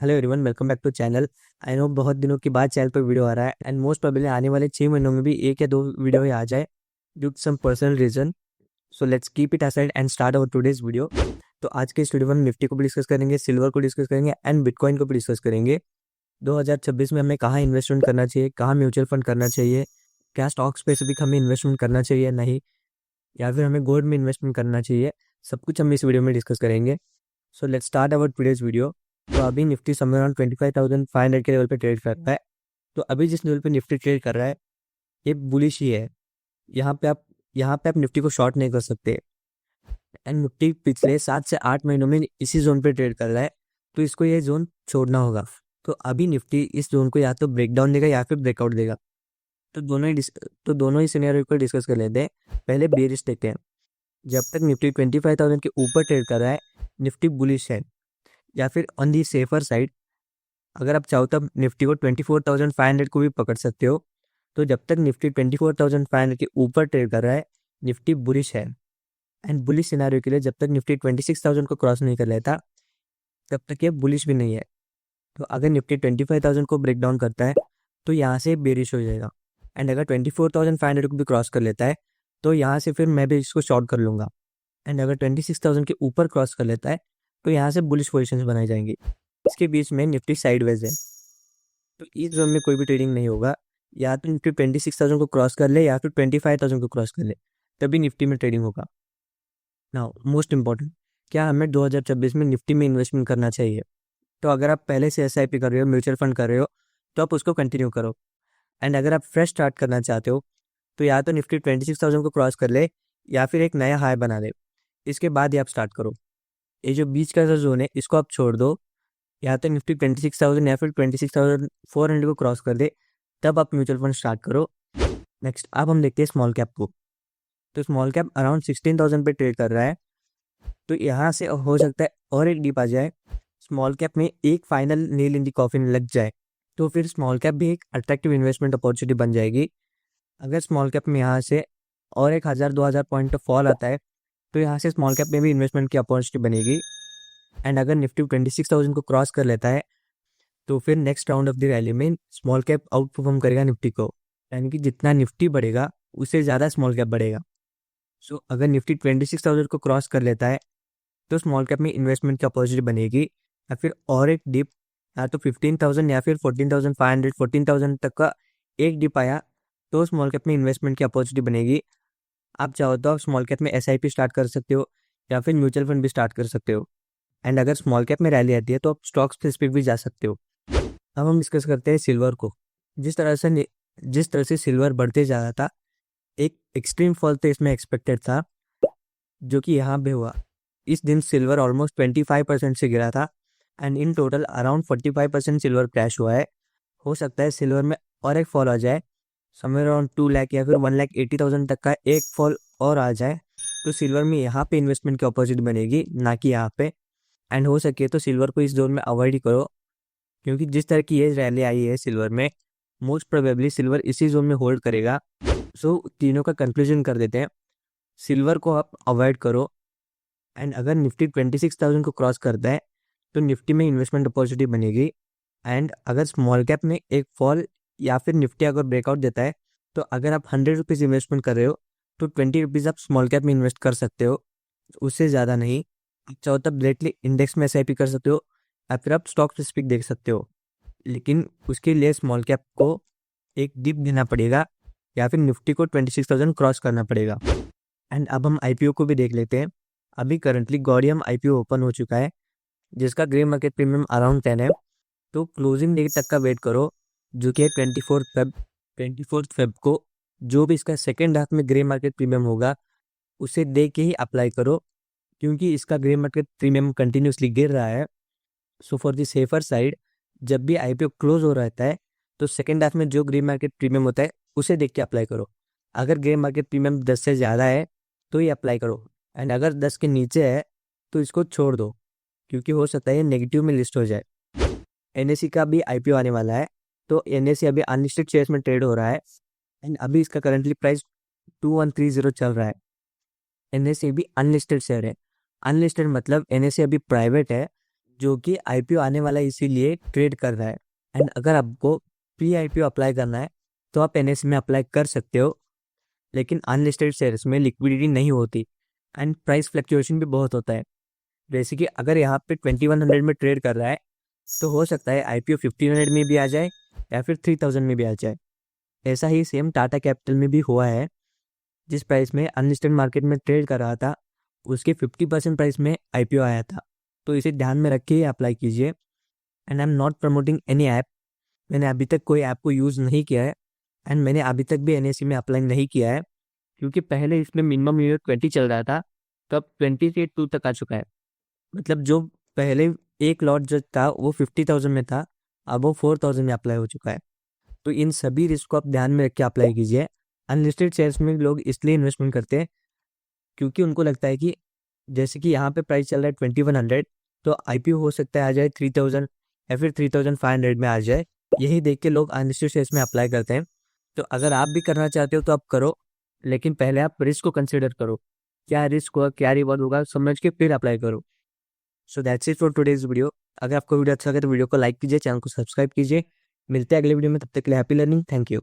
Hello everyone, welcome back to channel. I know बहुत दिनों के बाद चैनल पर वीडियो आ रहा है एंड मोस्ट प्रोबेबली आने वाले 6 महीनों में भी एक या दो वीडियो ही आ जाए due to some personal reason. So let's keep it aside and start our today's video. तो आज के इस वीडियो में हम निफ्टी को भी डिस्कस करेंगे, सिल्वर को डिस्कस करेंगे एंड बिटकॉइन को भी डिस्कस करेंगे। 2026 में हमें कहाँ इन्वेस्टमेंट करना चाहिए, कहाँ म्यूचुअल फंड करना चाहिए, क्या स्टॉक स्पेसिफिक हमें इन्वेस्टमेंट करना चाहिए नहीं, या फिर हमें गोल्ड में इन्वेस्टमेंट करना चाहिए, सब कुछ हम इस वीडियो में डिस्कस करेंगे। So let's start our today's video. तो अभी निफ्टी समवेयर अराउंड 25,500 के लेवल पे ट्रेड कर रहा है। तो अभी जिस लेवल पे निफ्टी ट्रेड कर रहा है ये बुलिश ही है। यहाँ पे आप निफ्टी को शॉर्ट नहीं कर सकते एंड निफ्टी पिछले 7 से 8 महीनों में इसी जोन पे ट्रेड कर रहा है, तो इसको ये जोन छोड़ना होगा। तो अभी निफ्टी इस जोन को या तो ब्रेक डाउन देगा या फिर ब्रेकआउट देगा। तो दोनों ही सिनेरियो को डिस्कस कर लेते हैं। पहले बेरिश देखते हैं। जब तक निफ्टी 25,000 के ऊपर ट्रेड कर रहा है निफ्टी बुलिश है, या फिर ऑन दी सेफर साइड अगर आप चाहो तब निफ्टी को 24,500 को भी पकड़ सकते हो। तो जब तक निफ्टी 24,500 के ऊपर ट्रेड कर रहा है निफ्टी बुलिश है एंड बुलिश सिनारियो के लिए जब तक निफ्टी 26,000 को क्रॉस नहीं कर लेता तब तक ये बुलिश भी नहीं है। तो अगर निफ्टी 25,000 को ब्रेक डाउन करता है तो यहाँ से बेरिश हो जाएगा एंड अगर 24,500 को भी क्रॉस कर लेता है तो यहाँ से फिर मैं भी इसको शॉर्ट कर लूँगा एंड अगर 26,000 के ऊपर क्रॉस कर लेता है तो यहाँ से बुलिश पोजिशन बनाई जाएंगी। इसके बीच में निफ्टी साइडवेज है, तो इस जोन में कोई भी ट्रेडिंग नहीं होगा। या तो निफ्टी 26,000 को क्रॉस कर ले या फिर 25,000 को क्रॉस कर ले, तभी निफ्टी में ट्रेडिंग होगा। नाउ मोस्ट इंपॉर्टेंट, क्या हमें 2026 में निफ्टी में इन्वेस्टमेंट करना चाहिए? तो अगर आप पहले से SIP कर रहे हो, म्यूचुअल फंड कर रहे हो, तो आप उसको कंटिन्यू करो। एंड अगर आप फ्रेश स्टार्ट करना चाहते हो तो या तो निफ्टी 26,000 को क्रॉस कर ले या फिर एक नया हाई बना ले, इसके बाद ही आप स्टार्ट करो। ये जो बीच का जोन है इसको आप छोड़ दो। या तो निफ्टी 26,000 या फिर 26,400 को क्रॉस कर दे, तब आप म्यूचुअल फंड स्टार्ट करो। नेक्स्ट अब हम देखते हैं स्मॉल कैप को। तो स्मॉल कैप अराउंड 16,000 पे ट्रेड कर रहा है, तो यहाँ से हो सकता है और एक डीप आ जाए, स्मॉल कैप में एक फाइनल नील इन दी कॉफिन लग जाए, तो फिर स्मॉल कैप भी एक अट्रैक्टिव इन्वेस्टमेंट अपॉर्चुनिटी बन जाएगी। अगर स्मॉल कैप में यहाँ से और एक 1,000-2,000 पॉइंट का फॉल आता है तो यहाँ से स्मॉल कैप में भी इन्वेस्टमेंट की अपॉर्चुनिटी बनेगी। एंड अगर निफ्टी 26,000 को क्रॉस कर लेता है तो फिर next round of the rally में स्मॉल कैप आउट परफॉर्म करेगा निफ्टी को, यानी कि जितना निफ्टी बढ़ेगा उससे ज़्यादा स्मॉल कैप बढ़ेगा। सो अगर निफ्टी 26,000 को क्रॉस कर लेता है तो स्मॉल कैप में इन्वेस्टमेंट की अपॉर्चुनिटी बनेगी। या फिर और एक डिप, या तो 15,000 या फिर 14,500 14,000 तक का एक डिप आया तो स्मॉल कैप में इन्वेस्टमेंट की अपॉर्चुनिटी बनेगी। आप चाहो तो आप स्मॉल कैप में SIP स्टार्ट कर सकते हो या फिर म्यूचुअल फंड भी स्टार्ट कर सकते हो। एंड अगर स्मॉल कैप में रैली आती है तो आप स्टॉक स्पेसिफिक भी जा सकते हो। अब हम डिस्कस करते हैं सिल्वर को। जिस तरह से सिल्वर बढ़ते जा रहा था, एक एक्सट्रीम फॉल तो इसमें एक्सपेक्टेड था जो कि यहाँ पे हुआ। इस दिन सिल्वर ऑलमोस्ट 25% से गिरा था and in total around 45% silver crash हुआ है। हो सकता है सिल्वर में और एक फॉल आ जाए, समवेयर अराउंड 2 लाख या फिर 1,80,000 तक का एक फॉल और आ जाए, तो सिल्वर में यहाँ पे इन्वेस्टमेंट की अपॉर्चुनिटी बनेगी, ना कि यहाँ पे। एंड हो सके तो सिल्वर को इस जोन में अवॉइड ही करो, क्योंकि जिस तरह की ये रैली आई है सिल्वर में, मोस्ट प्रोबेबली सिल्वर इसी जोन में होल्ड करेगा। सो तीनों का कंक्लूजन कर देते हैं, सिल्वर को आप अवॉइड करो। एंड अगर निफ्टी 26,000 को क्रॉस करता है तो निफ्टी में इन्वेस्टमेंट अपॉर्चुनिटी बनेगी। एंड अगर स्मॉल कैप में एक फॉल या फिर निफ्टी अगर ब्रेकआउट देता है तो अगर आप 100 रुपीज़ इन्वेस्टमेंट कर रहे हो तो 20 रुपीज़ आप स्मॉल कैप में इन्वेस्ट कर सकते हो, उससे ज़्यादा नहीं। आप चाहो तब डायरेक्टली इंडेक्स में SIP कर सकते हो या फिर आप स्टॉक स्पेसिफिक देख सकते हो, लेकिन उसके लिए स्मॉल कैप को एक डिप देना पड़ेगा या फिर निफ्टी को 26,000 क्रॉस करना पड़ेगा। एंड अब हम IPO को भी देख लेते हैं। अभी करंटली गॉडियम IPO ओपन हो चुका है जिसका ग्रे मार्केट प्रीमियम अराउंड 10 है। तो क्लोजिंग डे तक का वेट करो जो कि है 24 फेब को। जो भी इसका सेकेंड हाफ में ग्रे मार्केट प्रीमियम होगा उसे देख के ही अप्लाई करो, क्योंकि इसका ग्रे मार्केट प्रीमियम कंटिन्यूसली गिर रहा है। So for the safer side, जब भी IPO क्लोज हो रहता है तो सेकेंड हाफ में जो ग्रे मार्केट प्रीमियम होता है उसे देख के अप्लाई करो। अगर ग्रे मार्केट प्रीमियम 10 से ज़्यादा है तो ये अप्लाई करो, एंड अगर 10 के नीचे है तो इसको छोड़ दो, क्योंकि हो सकता है ये नेगेटिव में लिस्ट हो जाए। NSE का भी IPO आने वाला है, तो NSE अभी अनलिस्टेड शेयर्स में ट्रेड हो रहा है एंड अभी इसका करंटली प्राइस 2130 चल रहा है। NSE भी अनलिस्टेड शेयर है। अनलिस्टेड मतलब NSE अभी प्राइवेट है जो कि आईपीओ आने वाला है इसीलिए ट्रेड कर रहा है। एंड अगर आपको प्री आईपीओ अप्लाई करना है तो आप एनएससी में अप्लाई कर सकते हो, लेकिन अनलिस्टेड शेयर्स में लिक्विडिटी नहीं होती एंड प्राइस फ्लक्चुएशन भी बहुत होता है। जैसे कि अगर यहाँ पे 2100 में ट्रेड कर रहा है तो हो सकता है आईपीओ 1500 में भी आ जाए या फिर 3000 में भी आ जाए। ऐसा ही सेम टाटा कैपिटल में भी हुआ है। जिस प्राइस में अनलिस्टेड मार्केट में ट्रेड कर रहा था उसके 50% प्राइस में आईपीओ आया था। तो इसे ध्यान में रख के अप्लाई कीजिए। And I am not promoting any app. मैंने अभी तक कोई ऐप को यूज़ नहीं किया है एंड मैंने अभी तक भी एनएससी में अप्लाई नहीं किया है, क्योंकि पहले इसमें मिनिमम यूनिट 20 चल रहा था, तो अब 20 से 2 तक आ चुका है। मतलब जो पहले एक लॉट जो था वो 50,000 में था, अब वो 4,000 में अप्लाई हो चुका है। तो इन सभी रिस्क को आप ध्यान में रख के अप्लाई कीजिए। अनलिस्टेड शेयर्स में लोग इसलिए इन्वेस्टमेंट करते हैं क्योंकि उनको लगता है कि जैसे कि यहाँ पे प्राइस चल रहा है 2100, तो आईपीओ हो सकता है आ जाए 3000 या फिर 3500 में आ जाए। यही देख के लोग अनलिस्टेड शेयर्स में अप्लाई करते हैं। तो अगर आप भी करना चाहते हो तो आप करो, लेकिन पहले आप रिस्क को कंसिडर करो, क्या रिस्क होगा क्या रिवॉर्ड होगा समझ के फिर अप्लाई करो। So that's it for today's video. अगर आपको वीडियो अच्छा लगे तो वीडियो को लाइक कीजिए, चैनल को सब्सक्राइब कीजिए। मिलते हैं अगले वीडियो में, तब तक के लिए हैप्पी लर्निंग। Thank you.